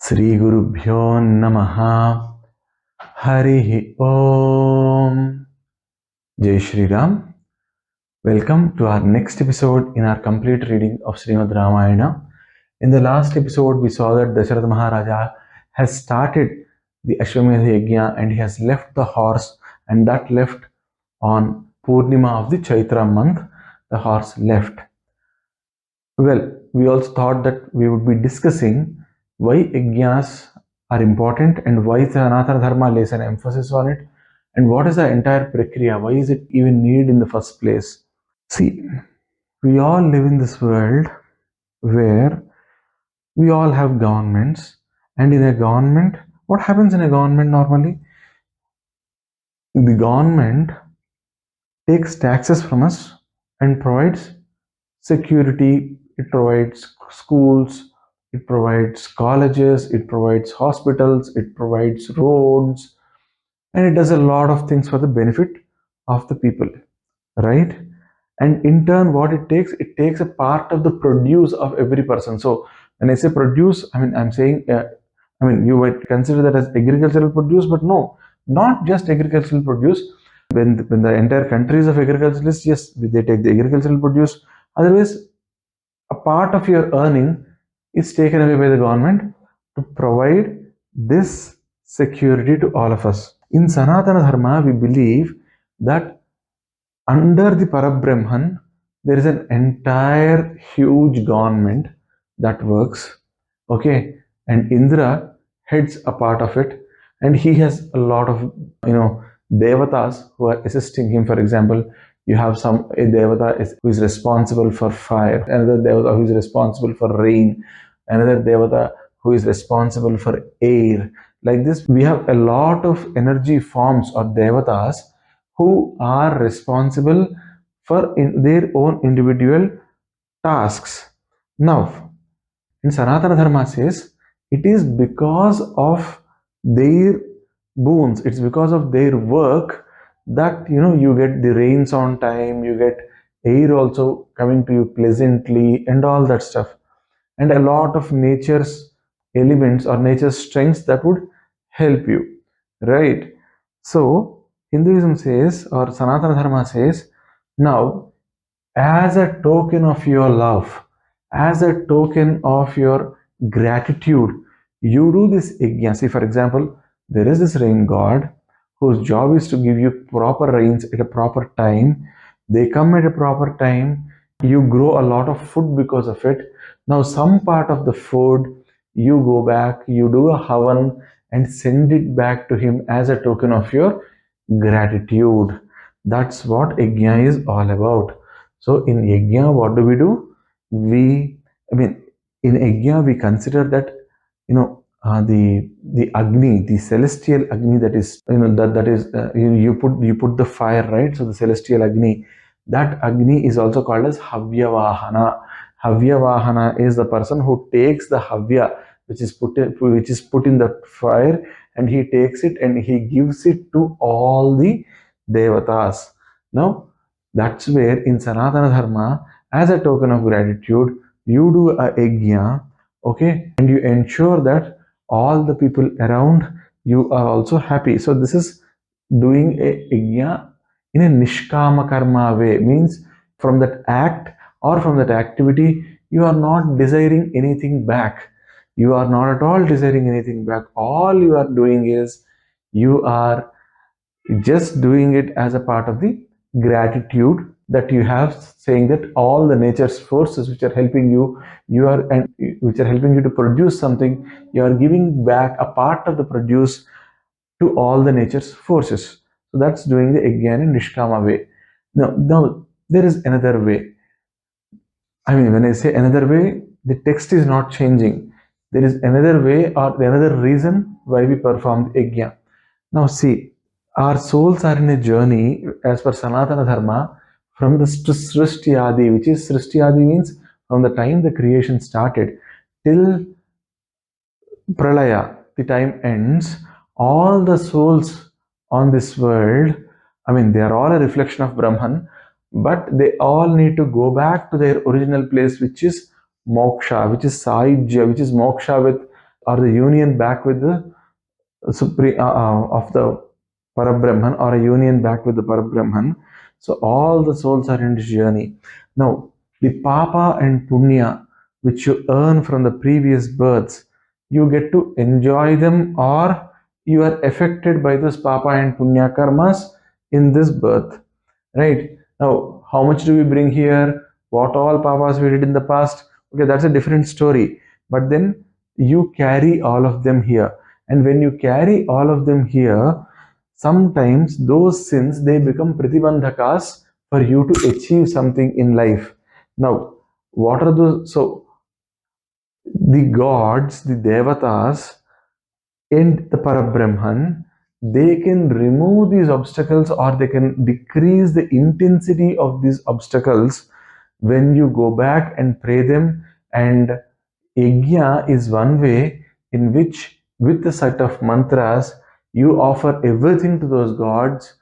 Sri Gurubhyo Namaha Harihi Om. Jai Shri Ram. Welcome to our next episode in our complete reading of Srimad Ramayana. In the last episode, we saw that Dasharatha Maharaja has started the Ashwamedha Yagna and he has left the horse, and that left on Purnima of the Chaitra month. The horse left. Well, we also thought that we would be discussing why yajnas are important and why Sanatana Dharma lays an emphasis on it, and what is the entire prakriya, why is it even needed in the first place. See, we all live in this world where we all have governments, and in a government, what happens in a government normally? The government takes taxes from us and provides security, it provides schools, it provides colleges, it provides hospitals, it provides roads, and it does a lot of things for the benefit of the people, right? And in turn, what it takes a part of the produce of every person. So when I say produce, I'm saying, you might consider that as agricultural produce, but no, not just agricultural produce. When the entire country is of agriculturalists, yes, they take the agricultural produce. Otherwise, a part of your earning is taken away by the government to provide this security to all of us. In Sanatana Dharma, we believe that under the Parabrahman, there is an entire huge government that works. Okay, and Indra heads a part of it, and he has a lot of devatas who are assisting him. For example, you have a devata who is responsible for fire, another devata who is responsible for rain, another devata who is responsible for air. Like this, we have a lot of energy forms or devatas who are responsible for their own individual tasks. Now, in Sanatana Dharma says, it is because of their boons, it's because of their work that you get the rains on time, you get air also coming to you pleasantly, and all that stuff, and a lot of nature's elements or nature's strengths that would help you, right? So Hinduism says, or Sanatana Dharma says, now, as a token of your love, as a token of your gratitude, you do this yajna. See, for example, there is this rain god whose job is to give you proper rains at a proper time. They come at a proper time. You grow a lot of food because of it. Now, some part of the food, you go back, you do a havan and send it back to him as a token of your gratitude. That's what yajna is all about. So in yajna, what do? In yajna, we consider that the agni, the celestial agni, that is you put the fire, right? So the celestial agni, that agni is also called as havyavahana. Havyavahana is the person who takes the havya, which is put in the fire, and he takes it and he gives it to all the devatas. Now, that's where in Sanatana Dharma, as a token of gratitude, you do a yajna, okay, and you ensure that all the people around you are also happy. So this is doing a yajna in a nishkama karma way, means from that act or from that activity, you are not desiring anything back. You are not at all desiring anything back. All you are doing is you are just doing it as a part of the gratitude that you have, saying that all the nature's forces which are helping you, which are helping you to produce something, you are giving back a part of the produce to all the nature's forces. So that's doing the yajna in nishkama way. Now there is another way. When I say another way, the text is not changing. There is another way or another reason why we perform the yajna. Now see, our souls are in a journey as per Sanatana Dharma from the Srishti Adi, which is Srishti Adi means from the time the creation started till Pralaya, the time ends. All the souls on this world, they are all a reflection of Brahman, but they all need to go back to their original place, which is moksha, which is saijya, which is moksha with or the union back with the supreme of the Parabrahman, or a union back with the Parabrahman. So all the souls are in this journey. Now, the Papa and Punya, which you earn from the previous births, you get to enjoy them, or you are affected by this Papa and Punya karmas in this birth. Right? Now, how much do we bring here? What all Papas we did in the past? Okay, that's a different story. But then you carry all of them here. And when you carry all of them here, sometimes those sins, they become pratibandhakas for you to achieve something in life. Now, what are those? So, the gods, the devatas, and the Parabrahman, they can remove these obstacles, or they can decrease the intensity of these obstacles when you go back and pray them. And Yagna is one way in which, with a set of mantras, you offer everything to those gods.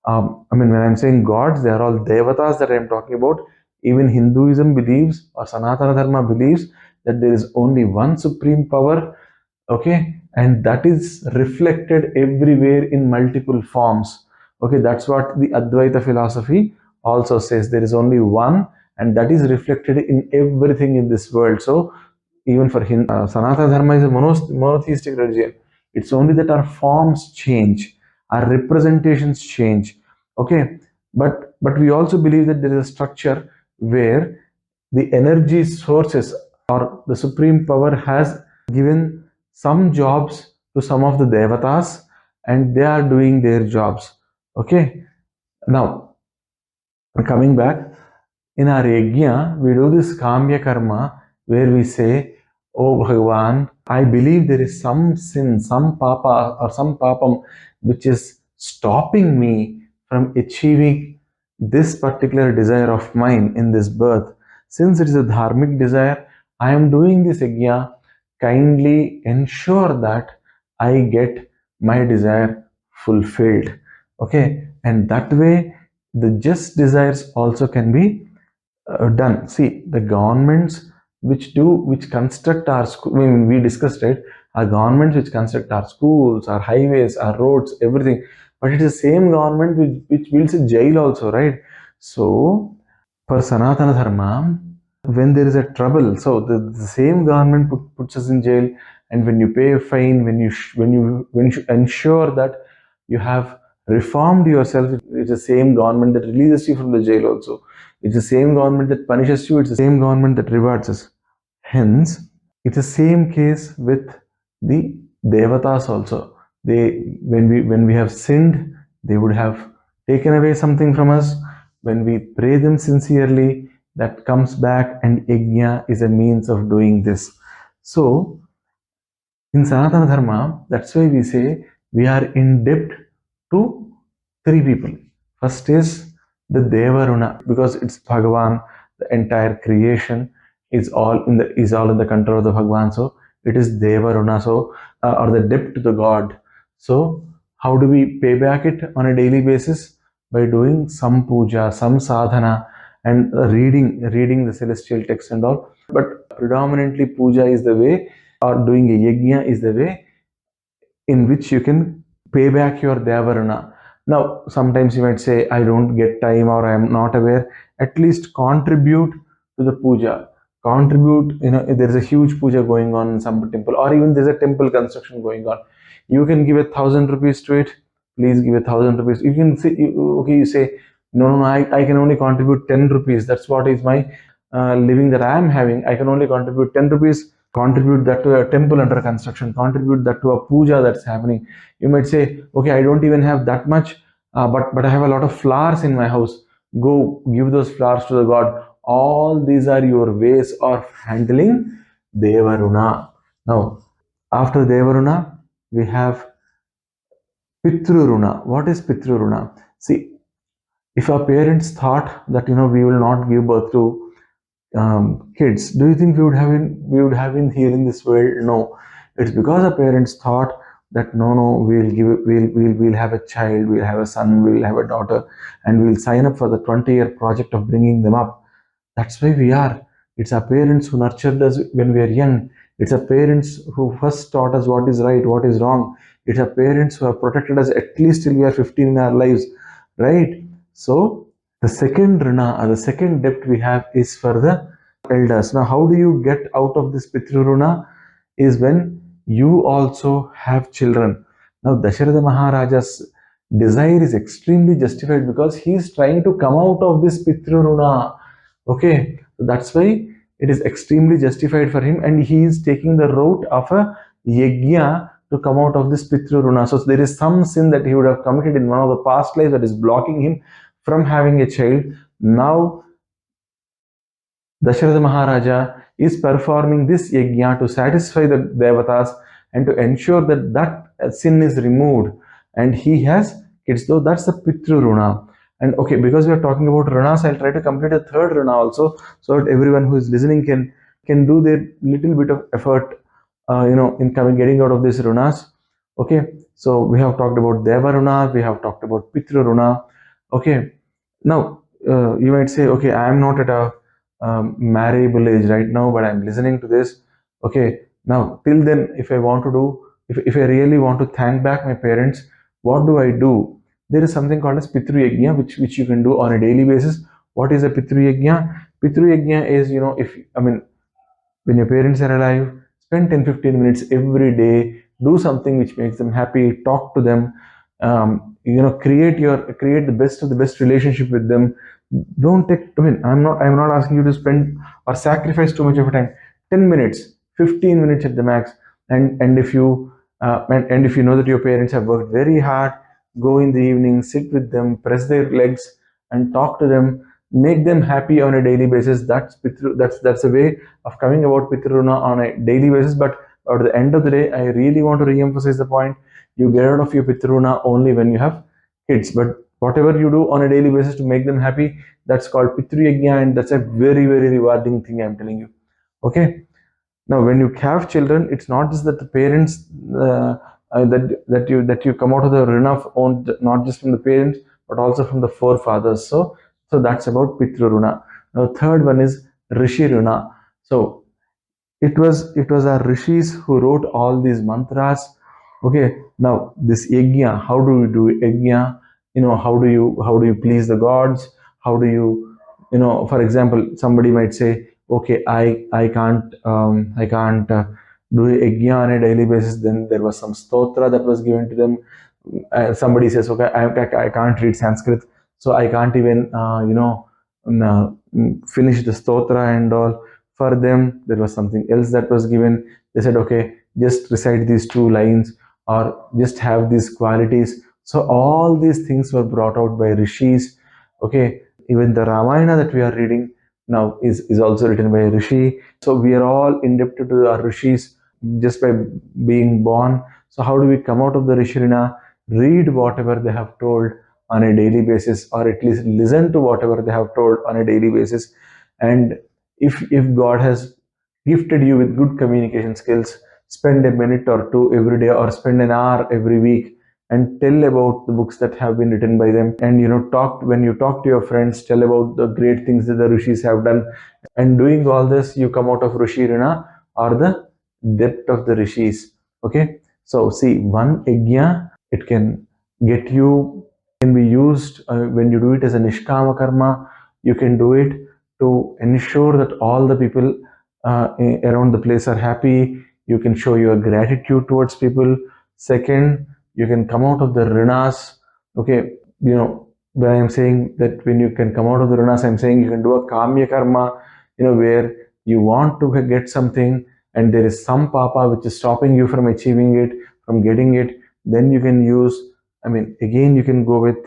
I mean, when I'm saying gods, they are all devatas that I'm talking about. Even Hinduism believes, or Sanatana Dharma believes, that there is only one supreme power, okay, and that is reflected everywhere in multiple forms. Okay, that's what the Advaita philosophy also says. There is only one, and that is reflected in everything in this world. So even for Sanatana Dharma is a monotheistic religion. It's only that our forms change, our representations change. Okay, but we also believe that there is a structure where the energy sources, or the supreme power, has given some jobs to some of the devatas, and they are doing their jobs. Okay, now coming back, in our yajna, we do this kamya karma where we say, "Oh Bhagavan, I believe there is some sin, some papa or some papam which is stopping me from achieving this particular desire of mine in this birth. Since it is a dharmic desire, I am doing this yajna. Kindly ensure that I get my desire fulfilled." Okay, and that way the just desires also can be done. See, the governments which construct our school, I mean, we discussed it, our governments which construct our schools, our highways, our roads, everything. But it is the same government which builds a jail also, right? So for Sanatana Dharma, when there is a trouble, so the same government puts us in jail, and when you pay a fine, when you ensure that you have reformed yourself, it's the same government that releases you from the jail also. It's the same government that punishes you, it's the same government that rewards us. Hence, it's the same case with the devatas also. They, when we have sinned, they would have taken away something from us. When we pray them sincerely, that comes back, and yajna is a means of doing this. So in Sanatana Dharma, that's why we say we are in debt to three people. First is the Deva Runa, because it's Bhagavan, the entire creation is all in the control of the Bhagavan. So it is Deva Runa, so or the debt to the God. So how do we pay back it on a daily basis? By doing some puja, some sadhana, and reading the celestial text and all. But predominantly puja is the way, or doing a yajna is the way in which you can pay back your Devaruna. Now, sometimes you might say, I don't get time, or I am not aware. At least contribute to the puja. Contribute, if there is a huge puja going on in some temple, or even there's a temple construction going on. You can give 1,000 rupees to it. Please give 1,000 rupees. You can say, okay, you say, no, I can only contribute 10 rupees. That's what is my living that I am having. I can only contribute 10 rupees. Contribute that to a temple under construction, contribute that to a puja that's happening. You might say, okay, I don't even have that much, but I have a lot of flowers in my house. Go give those flowers to the god. All these are your ways of handling Devaruna. Now, after Devaruna, we have Pitru Runa. What is Pitru Runa? See, if our parents thought that we will not give birth to kids, do you think we would have in here in this world? No, it's because our parents thought that no, we'll have a child, we'll have a son, we'll have a daughter, and we'll sign up for the 20-year project of bringing them up. That's why we are. It's our parents who nurtured us when we are young, It's our parents who first taught us what is right, what is wrong. It's our parents who have protected us at least till we are 15 in our lives, right? So the second runa or the second debt we have is for the elders. Now, how do you get out of this Pitru runa? Is when you also have children. Now, Dasharatha Maharaja's desire is extremely justified because he is trying to come out of this Pitru runa. Okay, so that's why it is extremely justified for him, and he is taking the route of a yagna to come out of this Pitru runa. So there is some sin that he would have committed in one of the past lives that is blocking him from having a child. Now Dasharatha Maharaja is performing this yajna to satisfy the devatas and to ensure that that sin is removed, and he has kids. So that's the Pitru Runa. And okay, because we are talking about runas, I'll try to complete a third runa also, so that everyone who is listening can do their little bit of effort, in getting out of these runas. Okay, so we have talked about Deva Runa, we have talked about Pitru Runa. Okay, now you might say, okay, I am not at a marriable age right now, but I'm listening to this. Okay, now till then, if I want to do, if I really want to thank back my parents, what do I do? There is something called as Pitru Yagna, which you can do on a daily basis. What is a Pitru Yagna? Pitru Yagna is, if I mean, when your parents are alive, spend 10-15 minutes every day, do something which makes them happy, talk to them, create the best of the best relationship with them. Don't take, I'm not asking you to spend or sacrifice too much of your time. 10 minutes, 15 minutes at the max. And if you and if you know that your parents have worked very hard, go in the evening, sit with them, press their legs and talk to them, make them happy on a daily basis. That's a way of coming about Pitruna on a daily basis. But at the end of the day, I really want to re-emphasize the point: you get out of your Pitruna only when you have kids. But whatever you do on a daily basis to make them happy, that's called Pitru Yajna, and that's a very, very rewarding thing, I'm telling you. Okay. Now, when you have children, it's not just that the parents that you come out of the runa own, not just from the parents, but also from the forefathers. So that's about Pitru Runa. Now, third one is Rishi Runa. So it was our rishis who wrote all these mantras. Okay, now this yajna, how do you do yajna? How do you please the gods? How do you, for example, somebody might say, okay, I can't do yajna on a daily basis. Then there was some stotra that was given to them. Somebody says, okay, I can't read Sanskrit, so I can't even finish the stotra and all. For them, there was something else that was given. They said, okay, just recite these two lines or just have these qualities. So all these things were brought out by rishis. Okay, even the Ramayana that we are reading now is also written by a rishi. So we are all indebted to our rishis just by being born. So how do we come out of the Rishirina? Read whatever they have told on a daily basis, or at least listen to whatever they have told on a daily basis. And if God has gifted you with good communication skills, spend a minute or two every day, or spend an hour every week, and tell about the books that have been written by them. And talk when you talk to your friends, tell about the great things that the rishis have done. And doing all this, you come out of Rishi Rina, or the depth of the rishis. Okay, so see, one yajna, it can get you, can be used when you do it as a nishkama karma. You can do it to ensure that all the people around the place are happy. You can show your gratitude towards people. Second, you can come out of the runas. Okay, when I'm saying that when you can come out of the runas, I'm saying you can do a kamya karma, where you want to get something and there is some papa which is stopping you from achieving it, from getting it. Then you can use, again, you can go with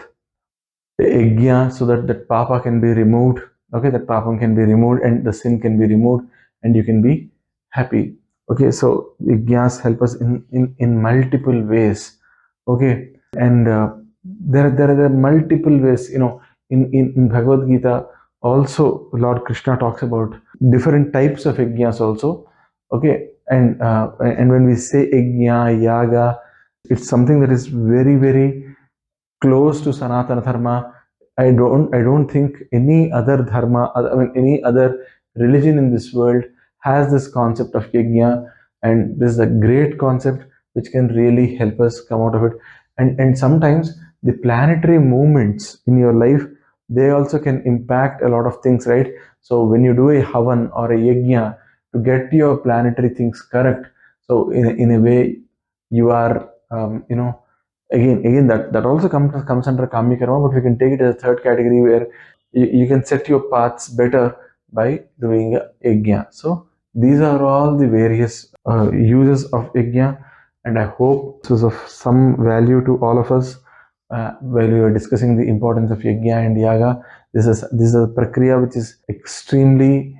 the yajna so that that papa can be removed. Okay, that papa can be removed and the sin can be removed and you can be happy. Okay, so yajnas help us in multiple ways. Okay, and there are multiple ways. In Bhagavad Gita, also Lord Krishna talks about different types of yajnas also. Okay, and when we say yajna, yaga, it's something that is very, very close to Sanatana Dharma. I don't think any other dharma, any other religion in this world has this concept of yajna. and this is a great concept which can really help us come out of it. And sometimes the planetary movements in your life, they also can impact a lot of things, right? So when you do a havan or a yajna to get your planetary things correct, so in a way you are again that also comes under kami karma, but we can take it as a third category where you can set your paths better by doing a yajna. So these are all the various uses of yajna, and I hope this was of some value to all of us while we were discussing the importance of yajna and yaga. This is a prakriya which is extremely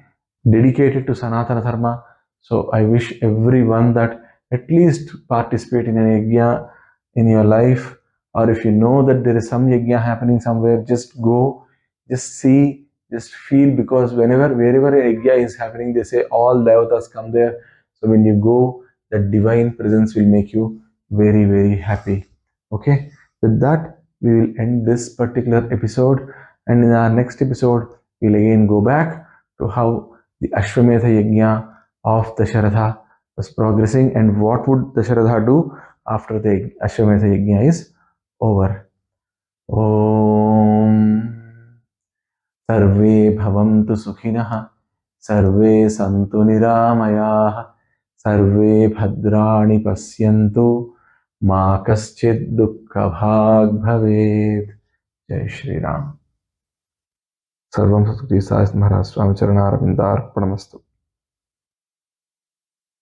dedicated to Sanatana Dharma. So I wish everyone that at least participate in an yajna in your life, or if you know that there is some yajna happening somewhere, just go, just see, just feel, because wherever a yajna is happening, they say all devatas come there. So when you go, that divine presence will make you very, very happy. Okay, with that, we will end this particular episode, and in our next episode, we'll again go back to how the Ashwamedha Yajna of Dasharatha was progressing and what would Dasharatha do after the Ashwamedha Yajna is over. Om Sarve Bhavantu Sukhinah, Sarve Santu Niramayah, Sarve Bhadrani Pasyantu, Ma Kaschid Dukkha Bhag Bhaved. Jai Shri Ram. Sarvam Satguru Sai Maharaj Swami Charanarvindar Pranamastu.